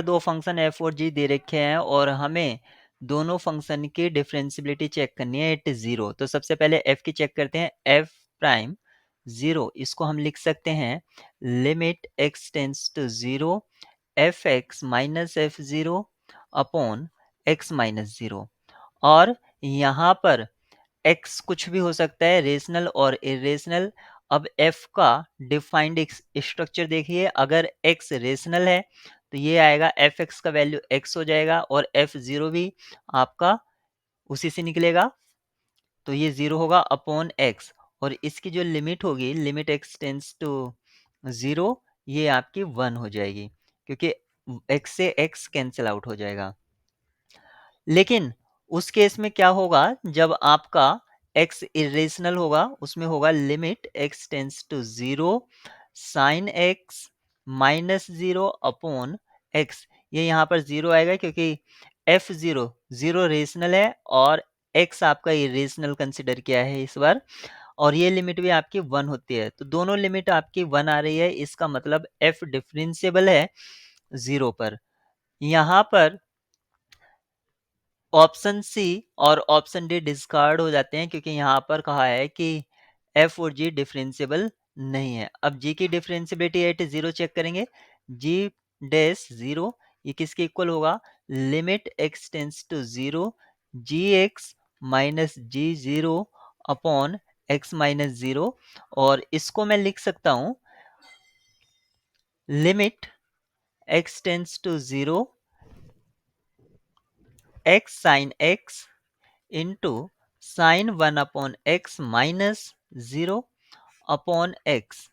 दो function F और जी दे रखे हैं और हमें दोनों फंक्शन की डिफरेंशियबिलिटी चेक करनी है एट जीरो। तो सबसे पहले एफ की चेक करते हैं, एफ प्राइम जीरो, इसको हम लिख सकते हैं limit x tends to zero f x minus f zero upon x minus zero. और यहाँ पर x कुछ भी हो सकता है, रेशनल और इरेशनल। अब f का डिफाइंड स्ट्रक्चर देखिए, अगर x रेशनल है तो ये आएगा fx का वैल्यू x हो जाएगा और f0 भी आपका उसी से निकलेगा, तो ये 0 होगा अपॉन x। और इसकी जो लिमिट होगी, लिमिट x टेंस टू 0, ये आपकी 1 हो जाएगी क्योंकि x से x कैंसिल आउट हो जाएगा। लेकिन उस केस में क्या होगा, जब आपका x इरेशनल होगा, उसमें होगा limit x tends to 0 sine x minus 0 upon x। ये यहाँ पर 0 आएगा क्योंकि f0 0 रेशनल है और x आपका इरेशनल कंसिडर किया है इस बार, और ये लिमिट भी आपकी 1 होती है, तो दोनों लिमिट आपकी 1 आ रही है। इसका मतलब f डिफरेंशिएबल है 0 पर। यहाँ पर ऑप्शन सी और ऑप्शन डी डिस्कार्ड हो जाते हैं क्योंकि यहाँ पर कहा है कि एफ और जी डिफरेंशिएबल नहीं है। अब जी की डिफरेंशिएबिलिटी एट जीरो चेक करेंगे, जी डैश जीरो ये किसके इक्वल होगा, limit x tends to zero g x minus g zero upon x minus zero. और इसको मैं लिख सकता हूँ limit x tends to zero x sine x into sine 1 upon x minus 0 upon x.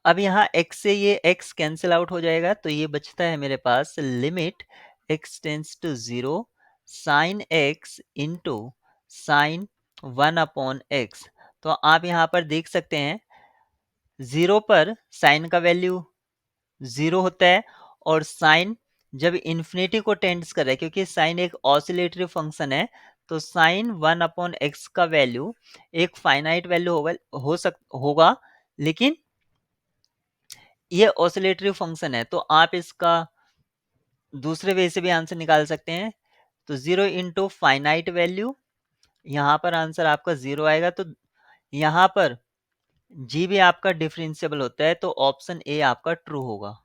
अब यहाँ x से ये x कैंसिल आउट हो जाएगा, तो ये बचता है मेरे पास limit x tends to 0 sine x into sine 1 upon x. तो आप यहाँ पर देख सकते हैं 0 पर साइन का वैल्यू 0 होता है और साइन जब इन्फिनिटी को टेंड्स कर रहा है, क्योंकि साइन एक ऑसिलेटरी फंक्शन है, तो साइन 1 अपॉन एक्स का वैल्यू एक फाइनाइट वैल्यू होगा, लेकिन ये ऑसिलेटरी फंक्शन है, तो आप इसका दूसरे वे से भी आंसर निकाल सकते हैं। तो 0 इंटू फाइनाइट वैल्यू, यहाँ पर आंसर आपका 0 आएगा। तो यहाँ पर जी भी आपका डिफरेंशिएबल होता है, तो ऑप्शन ए आपका ट्रू होगा।